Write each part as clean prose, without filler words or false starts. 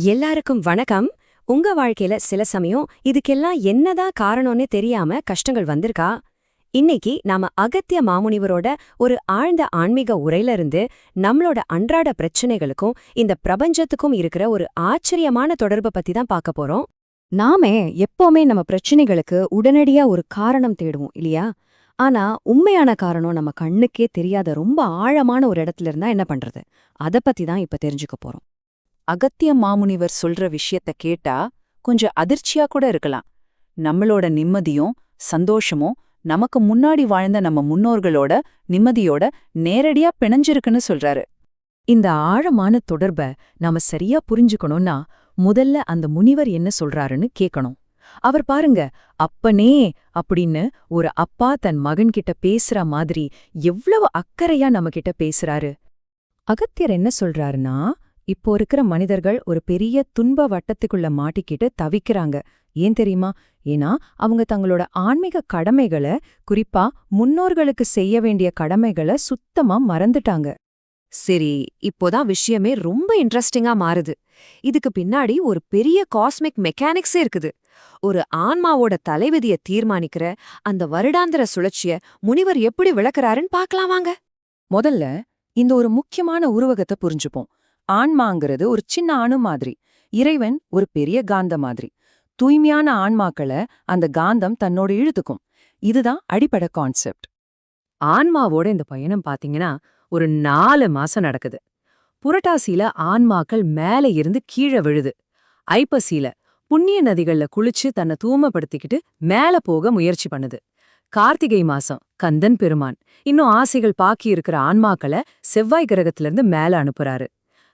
எல்லாருக்கும் வணக்கம். உங்க வாழ்க்கையில சில சமயம் இதுக்கெல்லாம் என்னதான் காரணம்னே தெரியாம கஷ்டங்கள் வந்திருக்கா? இன்னைக்கு நாம அகத்திய மாமுனிவரோட ஒரு ஆழ்ந்த ஆன்மீக உரையில இருந்து நம்மளோட அன்றாட பிரச்சனைகளுக்கும் இந்த பிரபஞ்சத்துக்கும் இருக்கிற ஒரு ஆச்சரியமான தொடர்பை பத்தி தான் பார்க்க போறோம். நாமே எப்பவுமே நம்ம பிரச்சனைகளுக்கு உடனடியா ஒரு காரணம் தேடுவோம் இல்லையா? ஆனா உண்மையான காரணம் நம்ம கண்ணுக்கே தெரியாத ரொம்ப ஆழமான ஒரு இடத்துல இருந்தா என்ன பண்றது? அத பத்தி தான் இப்ப தெரிஞ்சுக்க போறோம். அகத்திய மாமுனிவர் சொல்ற விஷயத்த கேட்டா கொஞ்சம் அதிர்ச்சியா கூட இருக்கலாம். நம்மளோட நிம்மதியும் சந்தோஷமும் நமக்கு முன்னாடி வாழ்ந்த நம்ம முன்னோர்களோட நிம்மதியோட நேரடியா பிணைஞ்சிருக்குன்னு சொல்றாரு. இந்த ஆழமான தொடர்ப நாம சரியா புரிஞ்சுக்கணும்னா முதல்ல அந்த முனிவர் என்ன சொல்றாருன்னு கேட்கணும். அவர் பாருங்க, அப்பனே அப்படின்னு ஒரு அப்பா தன் மகன்கிட்ட பேசுற மாதிரி எவ்வளவு அக்கறையா நம்மகிட்ட பேசுறாரு. அகத்தியர் என்ன சொல்றாருன்னா, இப்போ இருக்கிற மனிதர்கள் ஒரு பெரிய துன்ப வட்டத்துக்குள்ள மாட்டிக்கிட்டு தவிக்கிறாங்க. ஏன் தெரியுமா? ஏன்னா அவங்க தங்களோட ஆன்மீக கடமைகளை, குறிப்பா முன்னோர்களுக்கு செய்ய வேண்டிய கடமைகளை சுத்தமா மறந்துட்டாங்க. சரி, இப்போதான் விஷயமே ரொம்ப இன்ட்ரெஸ்டிங்கா மாறுது. இதுக்கு பின்னாடி ஒரு பெரிய காஸ்மிக் மெக்கானிக்ஸே இருக்குது. ஒரு ஆன்மாவோட தலைவிதிய தீர்மானிக்கிற அந்த வருடாந்திர சுழற்சிய முனிவர் எப்படி விளக்குறாருன்னு பார்க்கலாம் வாங்க. முதல்ல இந்த ஒரு முக்கியமான உருவகத்தை புரிஞ்சுப்போம். ஆன்மாங்கிறது ஒரு சின்ன அணு மாதிரி, இறைவன் ஒரு பெரிய காந்த மாதிரி. தூய்மையான ஆன்மாக்களை அந்த காந்தம் தன்னோடு இழுத்துக்கும். இதுதான் அடிப்படை கான்செப்ட். ஆன்மாவோட இந்த பயணம் பாத்தீங்கன்னா ஒரு 4 மாசம் நடக்குது. புரட்டாசியில ஆன்மாக்கள் மேல இருந்து கீழே விழுது. ஐப்பசியில புண்ணிய நதிகள்ல குளிச்சு தன்னை தூய்மைப்படுத்திக்கிட்டு மேல போக முயற்சி பண்ணுது. கார்த்திகை மாசம் கந்தன் பெருமான் இன்னும் ஆசைகள் பாக்கி இருக்கிற ஆன்மாக்களை செவ்வாய் கிரகத்திலிருந்து மேல அனுப்புறாரு.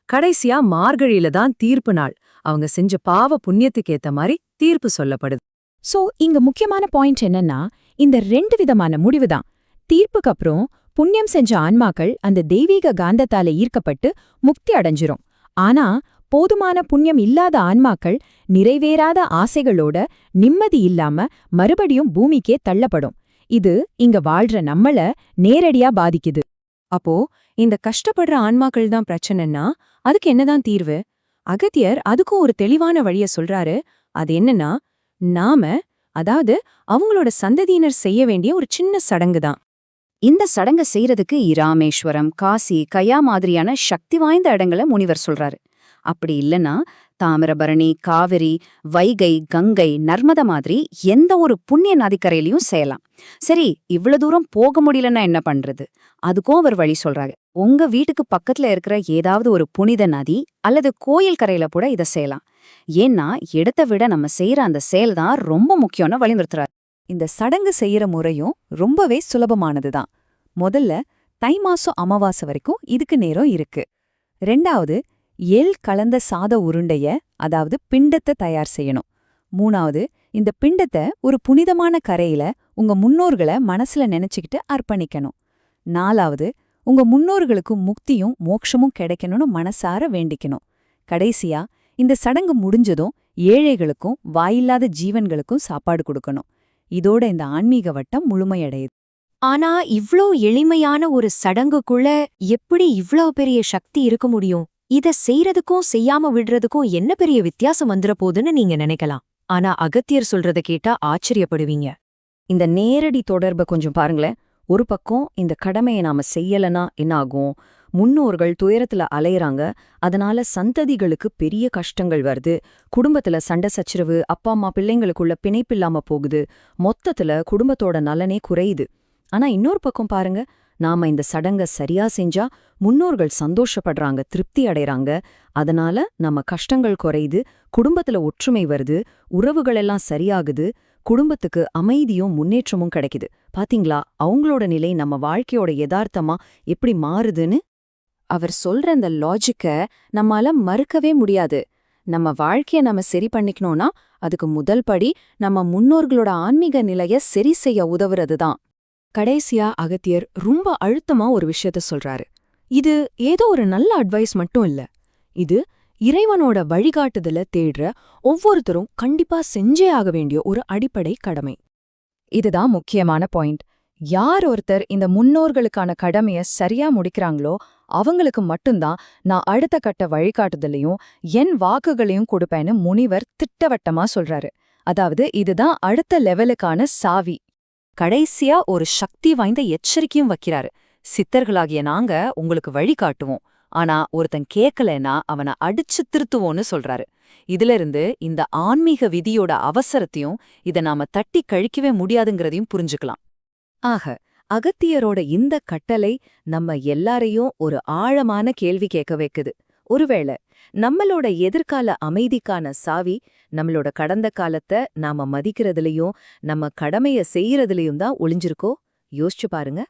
கடைசியா மார்கழியில தான் தீர்ப்பு நாள். அவங்க செஞ்ச பாவ புண்ணியத்துக்கு ஏத்த மாதிரி தீர்ப்பு சொல்லப்படுது. சோ இங்க முக்கியமான பாயிண்ட் என்னன்னா, இந்த 2 விதமான முடிவு தான். தீர்ப்புக்கு அப்புறம் புண்ணியம் செஞ்ச ஆன்மாக்கள் அந்த தெய்வீக காந்தத்தால ஈர்க்கப்பட்டு முக்தி அடைஞ்சிரும். ஆனா போதுமான புண்ணியம் இல்லாத ஆன்மாக்கள் நிறைவேறாத ஆசைகளோட நிம்மதி இல்லாம மறுபடியும் பூமிக்கே தள்ளப்படும். இது இங்க வாழ்ற நம்மள நேரடியா பாதிக்குது. அப்போ இந்த கஷ்டப்படுற ஆன்மாக்கள் தான் பிரச்சனைன்னா அதுக்கு என்னதான் தீர்வு? அகத்தியர் அதுக்கும் ஒரு தெளிவான வழிய சொல்றாரு. அது என்னன்னா, அதாவது அவங்களோட சந்ததியினர் செய்ய வேண்டிய ஒரு சின்ன சடங்கு தான். இந்த சடங்கை செய்யறதுக்கு இராமேஸ்வரம், காசி, கயா மாதிரியான சக்தி வாய்ந்த இடங்களை முனிவர் சொல்றாரு. அப்படி இல்லனா தாமிரபரணி, காவிரி, வைகை, கங்கை, நர்மதா மாதிரி எந்த ஒரு புண்ணிய நதிக்கரையிலையும் செய்யலாம். சரி, இவ்வளவு தூரம் போக முடியலன்னா என்ன பண்றது? அதுக்கும் அவர் வழி சொல்றாரு. உங்க வீட்டுக்கு பக்கத்துல இருக்கிற ஏதாவது ஒரு புனித நதி அல்லது கோயில் கரையில கூட இதை செய்யலாம். ஏன்னா இடத்தை விட நம்ம செய்யற அந்த செயல் தான் ரொம்ப முக்கியம்னு வலியுறுத்துறாரு. இந்த சடங்கு செய்யற முறையும் ரொம்பவே சுலபமானதுதான். முதல்ல தை மாசம் அமாவாசை வரைக்கும் இதுக்கு நேரம் இருக்கு. 2வது எள் கலந்த சாத உருண்டைய, அதாவது பிண்டத்தை தயார் செய்யணும். 3வது இந்த பிண்டத்தை ஒரு புனிதமான கரையில உங்க முன்னோர்களை மனசுல நினைச்சுக்கிட்டு அர்ப்பணிக்கணும். 4வது உங்க முன்னோர்களுக்கு முக்தியும் மோட்சமும் கிடைக்கணும்னு மனசார வேண்டிக்கணும். கடைசியா இந்த சடங்கு முடிஞ்சதும் ஏழைகளுக்கும் வாயில்லாத ஜீவன்களுக்கும் சாப்பாடு கொடுக்கணும். இதோட இந்த ஆன்மீக வட்டம் முழுமையடையுது. ஆனா இவ்ளோ எளிமையான ஒரு சடங்குக்குள்ள எப்படி இவ்ளோ பெரிய சக்தி இருக்க முடியும்? இத செய்யறதுக்கும் செய்யாம விடுறதுக்கும் என்ன பெரிய வித்தியாசம் வந்துற போதுன்னு நீங்க நினைக்கலாம். ஆனா அகத்தியர் சொல்றத கேட்டா ஆச்சரியப்படுவீங்க. இந்த நேரடி தொடர்பை கொஞ்சம் பாருங்களேன். ஒரு பக்கம் இந்த கடமையை நாம செய்யலனா என்ன ஆகும்? முன்னோர்கள் துயரத்துல அலையறாங்க. அதனால சந்ததிகளுக்கு பெரிய கஷ்டங்கள் வருது. குடும்பத்துல சண்டை சச்சரவு, அப்பா அம்மா பிள்ளைங்களுக்குள்ள பிணைப்பில்லாம போகுது. மொத்தத்துல குடும்பத்தோட நலனே குறையுது. ஆனா இன்னொரு பக்கம் பாருங்க, நாம இந்த சடங்க சரியா செஞ்சா முன்னோர்கள் சந்தோஷப்படுறாங்க, திருப்தி அடைறாங்க. அதனால நம்ம கஷ்டங்கள் குறையுது, குடும்பத்துல ஒற்றுமை வருது, உறவுகள் எல்லாம் சரியாகுது, குடும்பத்துக்கு அமைதியும் முன்னேற்றமும் கிடைக்குது. பாத்தீங்களா அவங்களோட நிலை நம்ம வாழ்க்கையோட யதார்த்தமா எப்படி மாறுதுன்னு? அவர் சொல்ற அந்த லாஜிக்க நம்மால மறுக்கவே முடியாது. நம்ம வாழ்க்கைய நம்ம சரி பண்ணிக்கணும்னா அதுக்கு முதல் படி நம்ம முன்னோர்களோட ஆன்மீக நிலைய சரி செய்ய உதவுறது தான். கடைசியா அகத்தியர் ரொம்ப அழுத்தமா ஒரு விஷயத்த சொல்றாரு. இது ஏதோ ஒரு நல்ல அட்வைஸ் மட்டும் இல்ல. இது இறைவனோட வழிகாட்டுதல தேடுற ஒவ்வொருத்தரும் கண்டிப்பா செஞ்சே ஆக வேண்டிய ஒரு அடிப்படை கடமை. இதுதான் முக்கியமான பாயிண்ட். யார் ஒருத்தர் இந்த முன்னோர்களுக்கான கடமைய சரியா முடிக்கிறாங்களோ அவங்களுக்கு மட்டும்தான் நான் அடுத்த கட்ட வழிகாட்டுதலையும் என் வாக்குகளையும் கொடுப்பேன்னு முனிவர் திட்டவட்டமா சொல்றாரு. அதாவது இதுதான் அடுத்த லெவலுக்கான சாவி. கடைசியா ஒரு சக்தி வாய்ந்த எச்சரிக்கையும் வைக்கிறாரு. சித்தர்களாகிய நாங்க உங்களுக்கு வழிகாட்டுவோம், ஆனா ஒருத்தன் கேட்கலன்னா அவனை அடிச்சு திருத்துவோன்னு சொல்றாரு. இதிலிருந்து இந்த ஆன்மீக விதியோட அவசரத்தையும் இதை நாம தட்டி கழிக்கவே முடியாதுங்கிறதையும் புரிஞ்சுக்கலாம். ஆக அகத்தியரோட இந்த கட்டளை நம்ம எல்லாரையும் ஒரு ஆழமான கேள்வி கேட்க வைக்குது. ஒருவேளை நம்மளோட எதிர்கால அமைதிக்கான சாவி நம்மளோட கடந்த காலத்தை நாம மதிக்கிறதுலயும் நம்ம கடமைய செய்யறதுலயும் தான் ஒளிஞ்சிருக்கோ? யோசிச்சு பாருங்க.